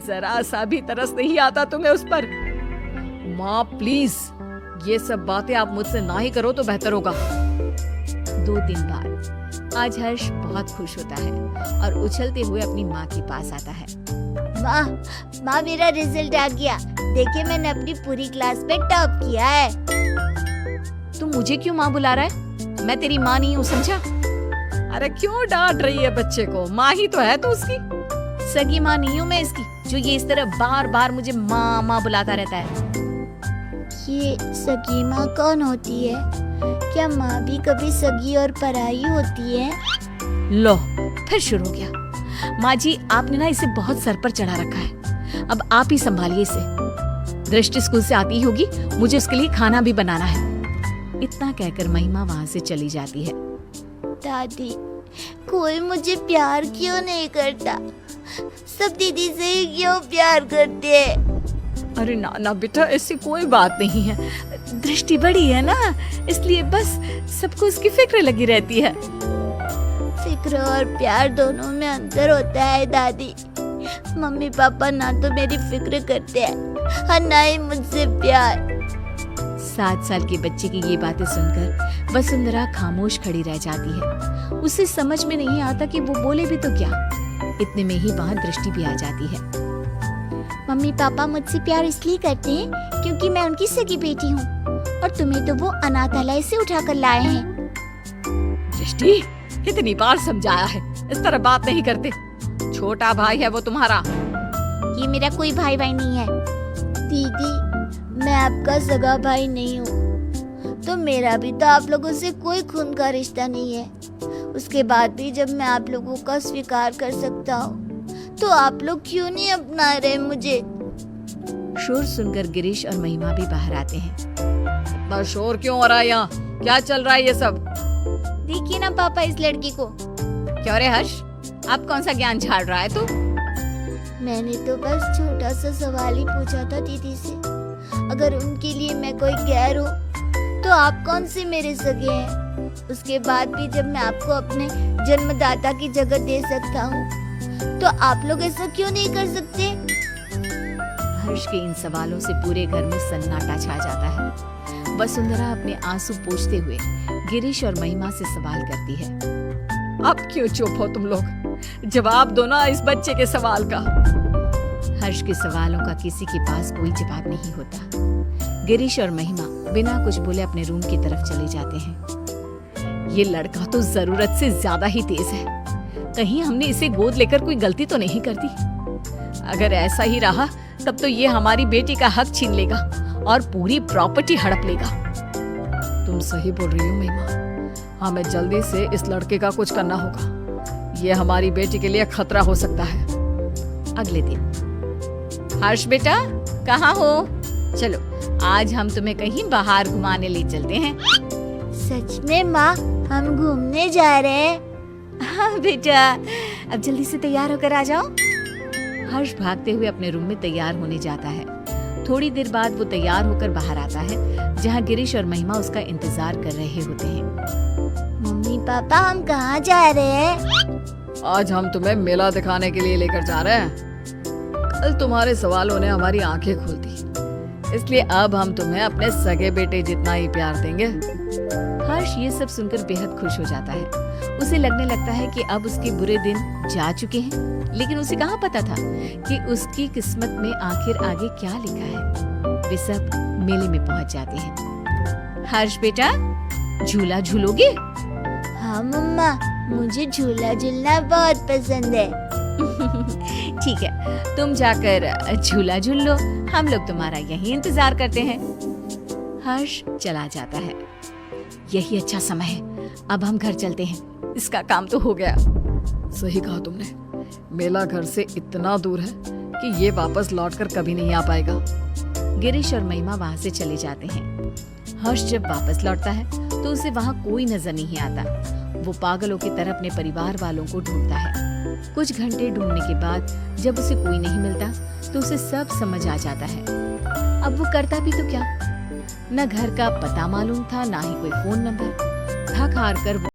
जरा सा भी तरस नहीं आता तुम्हें उस पर। माँ प्लीज, ये सब बातें आप मुझसे ना ही करो तो बेहतर होगा। 2 दिन बाद आज हर्ष बहुत खुश होता है और उछलते हुए अपनी माँ के पास आता है। माँ मेरा रिजल्ट आ गया। देखिए मैंने अपनी पूरी क्लास में टॉप किया है। तू मुझे क्यों माँ बुला रहा है? मैं तेरी माँ नहीं हूँ, समझा? अरे क्यों डांट रही है बच्चे को? माँ ही तो है तू उसकी। सगी माँ नहीं हूँ मैं इसकी, जो ये इस तरह बार बार मुझे माँ माँ बुलाता रहता है। ये सगी माँ कौन होती है? क्या माँ भी कभी सगी और पराई होती है? लो फिर शुरू हो गया। माँ जी, आपने ना इसे बहुत सर पर चढ़ा रखा है, अब आप ही संभालिए इसे। दृष्टि स्कूल से आती ही होगी, मुझे उसके लिए खाना भी बनाना है। इतना कहकर महिमा वहाँ से चली जाती है। दादी, कोई मुझे प्यार क्यों नहीं करता? सब दीदी से ही क्यों प्यार करते हैं? अरे ना ना बेटा, ऐसी कोई बात नहीं है। दृष्टि बड़ी है ना, इसलिए बस सबको उसकी फिक्र लगी रहती है। फिक्र और प्यार दोनों में अंतर होता है दादी। मम्मी पापा ना तो मेरी फिक्र करते हैं और ना ही मुझसे प्यार। 7 साल के बच्चे की ये बातें सुनकर वसुंधरा खामोश खड़ी रह जाती है। उसे समझ में नहीं आता कि वो बोले भी तो क्या। इतने में ही वहाँ दृष्टि भी आ जाती है। मम्मी पापा मुझसे प्यार इसलिए करते हैं क्योंकि मैं उनकी सगी बेटी हूँ और तुम्हें तो वो अनाथालय से उठा कर लाए हैं। दृष्टि, कितनी बार समझाया है, इस तरह बात नहीं करते। छोटा भाई है वो तुम्हारा। ये मेरा कोई भाई नहीं है। दीदी, मैं आपका सगा भाई नहीं हूँ, तो मेरा भी तो आप लोगों से कोई खून का रिश्ता नहीं है। उसके बाद भी जब मैं आप लोगों का स्वीकार कर सकता हूँ, तो आप लोग क्यों नहीं अपना रहे मुझे? शोर सुनकर गिरीश और महिमा भी बाहर आते हैं। इतना शोर क्यों हो रहा है यहाँ? क्या चल रहा है ये सब? देखिए ना पापा इस लड़की को। क्यों रे हर्ष, आप कौन सा ज्ञान झाड़ रहा है तू? मैंने तो बस छोटा सा सवाल ही पूछा था दीदी से। अगर उनके लिए मैं कोई गैर हूँ, तो आप कौन से मेरे सगे हैं? उसके बाद भी जब मैं आपको अपने जन्मदाता की जगह दे सकता हूँ, तो आप लोग ऐसा क्यों नहीं कर सकते? हर्ष के इन सवालों से पूरे घर में सन्नाटा छा जाता है। वसुंधरा अपने आंसू पोंछते हुए गिरीश और महिमा से सवाल करती है। अब क्यों चुप हो तुम लोग? जवाब दो ना इस बच्चे के सवाल का। हर्ष के सवालों का किसी के पास कोई जवाब नहीं होता। गिरीश और महिमा बिना कुछ बोले अपने रूम की तरफ चले जाते हैं। ये लड़का तो जरूरत से ज्यादा ही तेज है। कहीं हमने इसे गोद लेकर कोई गलती तो नहीं कर दी? अगर ऐसा ही रहा तब तो ये हमारी बेटी का हक छीन लेगा और पूरी प्रॉपर्टी हड़प लेगा। तुम सही बोल रही हो महिमा। हमें जल्दी से इस लड़के का कुछ करना होगा। ये हमारी बेटी के लिए खतरा हो सकता है। अगले दिन, हर्ष बेटा कहाँ हो? चलो आज हम तुम्हें कहीं बाहर घुमाने ले चलते हैं। सच में माँ, हम घूमने जा रहे हैं? हाँ बेटा, अब जल्दी से तैयार होकर आ जाओ। हर्ष भागते हुए अपने रूम में तैयार होने जाता है। थोड़ी देर बाद वो तैयार होकर बाहर आता है, जहाँ गिरीश और महिमा उसका इंतजार कर रहे होते हैं। मम्मी पापा, हम कहाँ जा रहे हैं? आज हम तुम्हें मेला दिखाने के लिए लेकर जा रहे हैं। कल तुम्हारे सवालों ने हमारी आंखें खोल दी, इसलिए अब हम तुम्हें अपने सगे बेटे जितना ही प्यार देंगे। हर्ष ये सब सुनकर बेहद खुश हो जाता है। उसे लगने लगता है कि अब उसके बुरे दिन जा चुके हैं, लेकिन उसे कहाँ पता था कि उसकी किस्मत में आखिर आगे क्या लिखा है। वे सब मेले में पहुँच जाते हैं। हर्ष बेटा, झूला झूलोगे? हाँ मम्मा, मुझे झूला झूलना बहुत पसंद है। ठीक है, तुम जाकर झूला झूल लो, हम लोग तुम्हारा यही इंतजार करते हैं। हर्ष चला जाता है। यही अच्छा समय है, अब हम घर चलते हैं, इसका काम तो हो गया। सही कहा तुमने, मेला घर से इतना दूर है कि ये वापस लौटकर कभी नहीं आ पाएगा। गिरीश और महिमा वहाँ से चले जाते हैं। हर्ष जब वापस लौटता है तो उसे वहाँ कोई नजर नहीं आता। वो पागलों की तरह अपने परिवार वालों को ढूंढता है। कुछ घंटे ढूंढने के बाद जब उसे कोई नहीं मिलता तो उसे सब समझ आ जाता है। अब वो करता भी तो क्या? न घर का पता मालूम था, ना ही कोई फोन नंबर। थक हार कर